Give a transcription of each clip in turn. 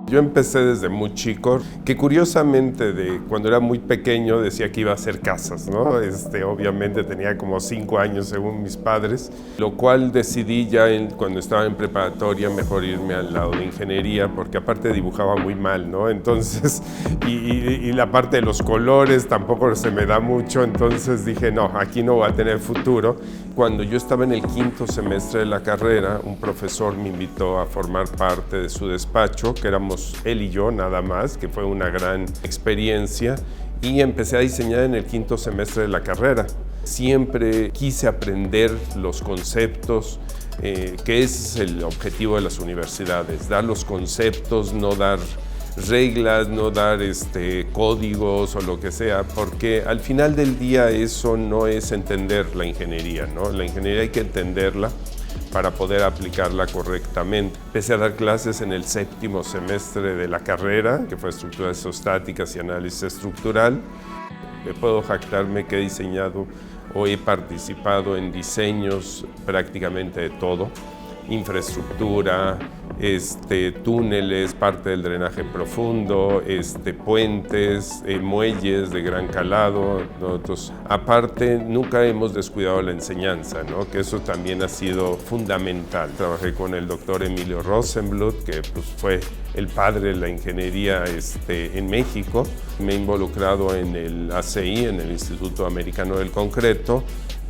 Yo empecé desde muy chico, que curiosamente cuando era muy pequeño decía que iba a hacer casas, ¿no? Obviamente tenía como 5 años según mis padres, lo cual decidí ya cuando estaba en preparatoria mejor irme al lado de ingeniería, porque aparte dibujaba muy mal, ¿no? Entonces, y la parte de los colores tampoco se me da mucho, entonces dije, no, aquí no voy a tener futuro. Cuando yo estaba en el 5º semestre de la carrera, un profesor me invitó a formar parte de su despacho, que éramos él y yo nada más, que fue una gran experiencia, y empecé a diseñar en el 5º semestre de la carrera. Siempre quise aprender los conceptos, que es el objetivo de las universidades, dar los conceptos, no dar reglas, no dar códigos o lo que sea, porque al final del día eso no es entender la ingeniería, ¿no? La ingeniería hay que entenderla para poder aplicarla correctamente. Empecé a dar clases en el 7º semestre de la carrera, que fue estructuras isostáticas y análisis estructural. Puedo jactarme que he diseñado o he participado en diseños prácticamente de todo. Infraestructura, túneles, parte del drenaje profundo, puentes, muelles de gran calado. Nosotros, aparte, nunca hemos descuidado la enseñanza, ¿no? Que eso también ha sido fundamental. Trabajé con el doctor Emilio Rosenbluth, que pues, fue el padre de la ingeniería en México. Me he involucrado en el ACI, en el Instituto Americano del Concreto,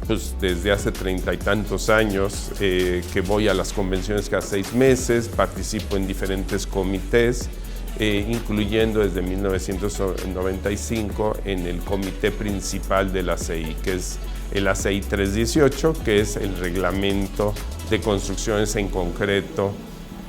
pues desde hace 30 y tantos años que voy a las convenciones cada 6 meses, participo en diferentes comités, incluyendo desde 1995 en el comité principal del ACI, que es el ACI 318, que es el reglamento de construcciones en concreto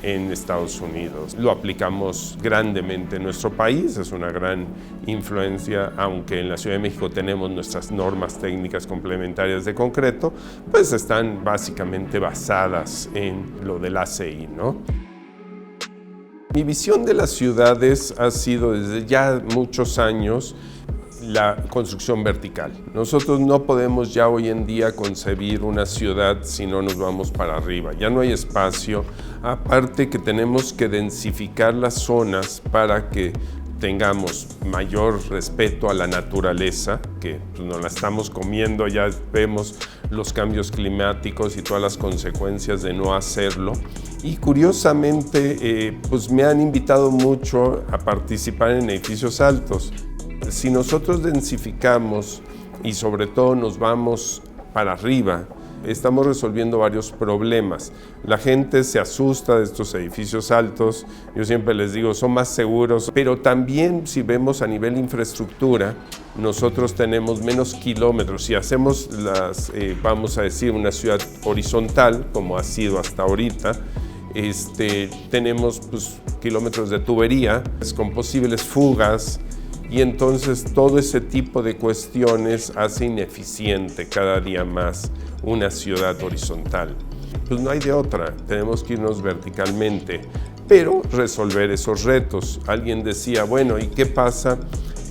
en Estados Unidos. Lo aplicamos grandemente en nuestro país, es una gran influencia, aunque en la Ciudad de México tenemos nuestras normas técnicas complementarias de concreto, pues están básicamente basadas en lo del ACI, ¿no? Mi visión de las ciudades ha sido desde ya muchos años la construcción vertical. Nosotros no podemos ya hoy en día concebir una ciudad si no nos vamos para arriba. Ya no hay espacio, aparte que tenemos que densificar las zonas para que tengamos mayor respeto a la naturaleza, que pues, nos la estamos comiendo, ya vemos los cambios climáticos y todas las consecuencias de no hacerlo. Y curiosamente, pues me han invitado mucho a participar en edificios altos. Si nosotros densificamos y sobre todo nos vamos para arriba, estamos resolviendo varios problemas. La gente se asusta de estos edificios altos, yo siempre les digo, son más seguros, pero también si vemos a nivel infraestructura, nosotros tenemos menos kilómetros. Si hacemos vamos a decir, una ciudad horizontal, como ha sido hasta ahorita, tenemos pues, kilómetros de tubería con posibles fugas, y entonces todo ese tipo de cuestiones hace ineficiente cada día más una ciudad horizontal. Pues no hay de otra, tenemos que irnos verticalmente, pero resolver esos retos. Alguien decía, bueno, ¿y qué pasa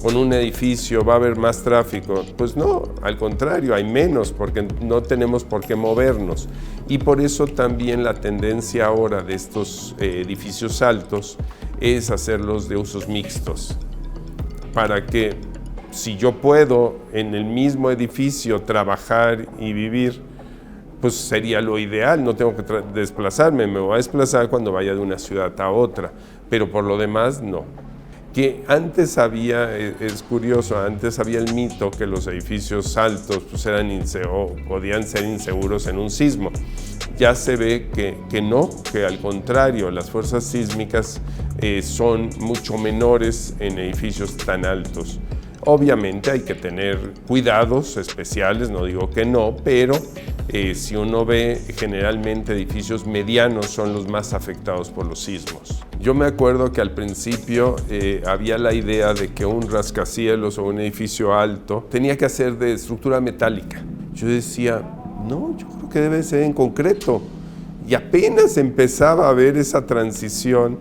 con un edificio? ¿Va a haber más tráfico? Pues no, al contrario, hay menos porque no tenemos por qué movernos. Y por eso también la tendencia ahora de estos edificios altos es hacerlos de usos mixtos, para que si yo puedo en el mismo edificio trabajar y vivir, pues sería lo ideal, no tengo que desplazarme, me voy a desplazar cuando vaya de una ciudad a otra, pero por lo demás no. Que antes había, es curioso, antes había el mito que los edificios altos pues podían ser inseguros en un sismo. Ya se ve que no, que al contrario, las fuerzas sísmicas son mucho menores en edificios tan altos. Obviamente hay que tener cuidados especiales, no digo que no, pero si uno ve, generalmente edificios medianos son los más afectados por los sismos. Yo me acuerdo que al principio había la idea de que un rascacielos o un edificio alto tenía que ser de estructura metálica. Yo decía, no, yo creo que debe ser en concreto. Y apenas empezaba a ver esa transición.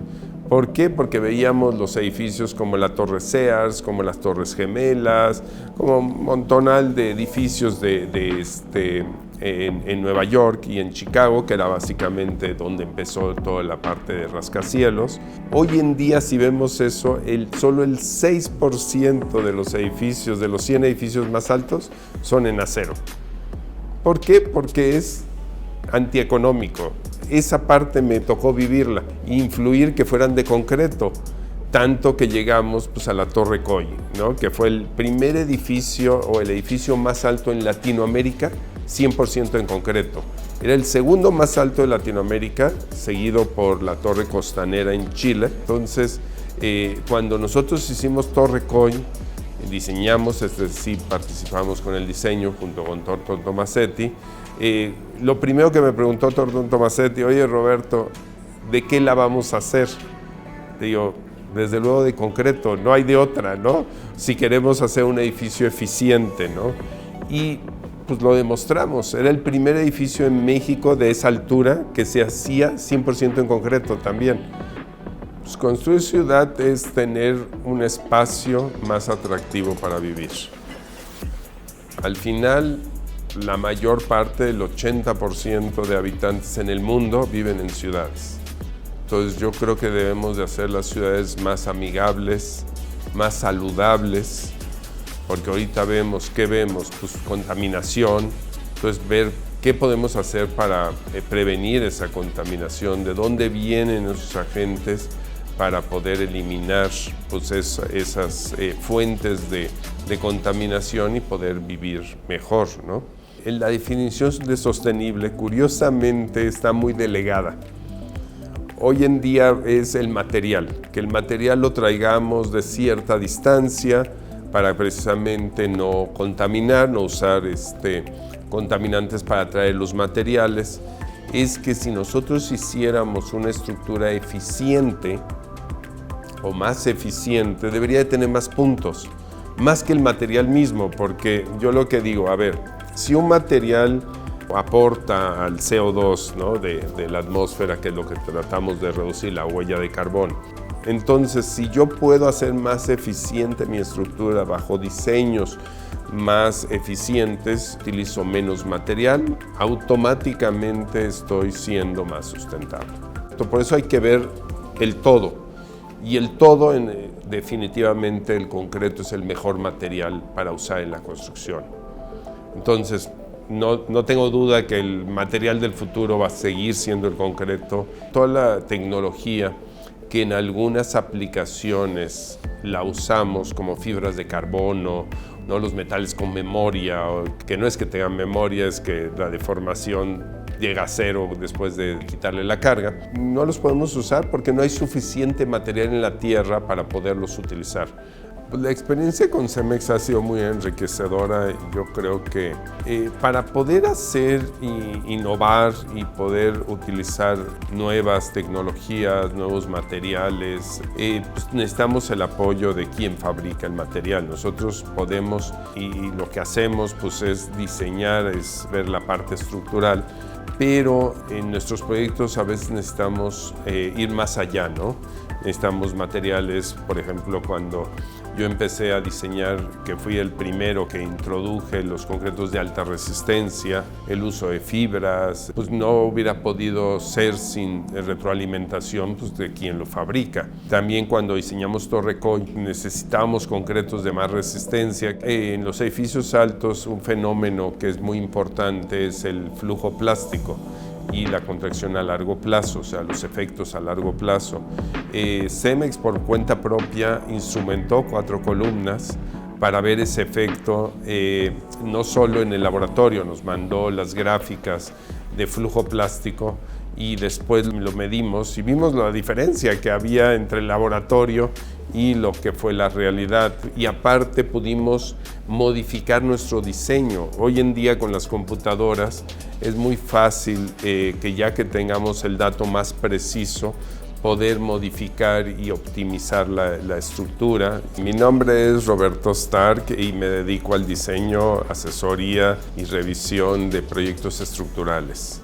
¿Por qué? Porque veíamos los edificios como la Torre Sears, como las Torres Gemelas, como un montonal de edificios de en Nueva York y en Chicago, que era básicamente donde empezó toda la parte de rascacielos. Hoy en día, si vemos eso, solo el 6% de los edificios, de los 100 edificios más altos, son en acero. ¿Por qué? Porque es antieconómico. Esa parte me tocó vivirla, influir que fueran de concreto. Tanto que llegamos a la Torre Coy, ¿no? Que fue el primer edificio o el edificio más alto en Latinoamérica, 100% en concreto. Era el segundo más alto de Latinoamérica, seguido por la Torre Costanera en Chile. Entonces, cuando nosotros hicimos Torre Coy, diseñamos, es decir, participamos con el diseño junto con Torton Tomasetti. Lo primero que me preguntó Torton Tomasetti: oye, Roberto, ¿de qué la vamos a hacer? Digo, desde luego de concreto, no hay de otra, ¿no? Si queremos hacer un edificio eficiente, ¿no? Y pues lo demostramos. Era el primer edificio en México de esa altura que se hacía 100% en concreto también. Pues construir ciudad es tener un espacio más atractivo para vivir. Al final, la mayor parte, del 80% de habitantes en el mundo viven en ciudades. Entonces yo creo que debemos de hacer las ciudades más amigables, más saludables, porque ahorita vemos, ¿qué vemos? Pues contaminación. Entonces ver qué podemos hacer para prevenir esa contaminación, de dónde vienen esos agentes para poder eliminar pues, esas fuentes de contaminación y poder vivir mejor, ¿no? La definición de sostenible, curiosamente, está muy delegada. Hoy en día es el material, que el material lo traigamos de cierta distancia para precisamente no contaminar, no usar contaminantes para traer los materiales. Es que si nosotros hiciéramos una estructura eficiente o más eficiente, debería de tener más puntos, más que el material mismo, porque yo lo que digo, a ver, si un material aporta al CO2, ¿no? de la atmósfera, que es lo que tratamos de reducir, la huella de carbono. Entonces, si yo puedo hacer más eficiente mi estructura bajo diseños más eficientes, utilizo menos material, automáticamente estoy siendo más sustentable. Por eso hay que ver el todo. Y el todo, definitivamente, el concreto es el mejor material para usar en la construcción. Entonces, no tengo duda que el material del futuro va a seguir siendo el concreto. Toda la tecnología que en algunas aplicaciones la usamos como fibras de carbono, ¿no? Los metales con memoria, que no es que tengan memoria, es que la deformación llega a cero después de quitarle la carga. No los podemos usar porque no hay suficiente material en la tierra para poderlos utilizar. La experiencia con Cemex ha sido muy enriquecedora. Yo creo que para poder hacer y innovar y poder utilizar nuevas tecnologías, nuevos materiales, pues necesitamos el apoyo de quien fabrica el material. Nosotros podemos, y lo que hacemos pues es diseñar, es ver la parte estructural, pero en nuestros proyectos a veces necesitamos ir más allá, ¿no? Necesitamos materiales, por ejemplo, cuando yo empecé a diseñar, que fui el primero que introduje los concretos de alta resistencia, el uso de fibras, pues no hubiera podido ser sin retroalimentación pues, de quien lo fabrica. También cuando diseñamos Torre Coy necesitábamos concretos de más resistencia. En los edificios altos un fenómeno que es muy importante es el flujo plástico y la contracción a largo plazo, o sea, los efectos a largo plazo. Cemex, por cuenta propia, instrumentó 4 columnas para ver ese efecto, no solo en el laboratorio, nos mandó las gráficas de flujo plástico y después lo medimos y vimos la diferencia que había entre el laboratorio y lo que fue la realidad, y aparte pudimos modificar nuestro diseño. Hoy en día con las computadoras es muy fácil que ya que tengamos el dato más preciso, poder modificar y optimizar la estructura. Mi nombre es Roberto Stark y me dedico al diseño, asesoría y revisión de proyectos estructurales.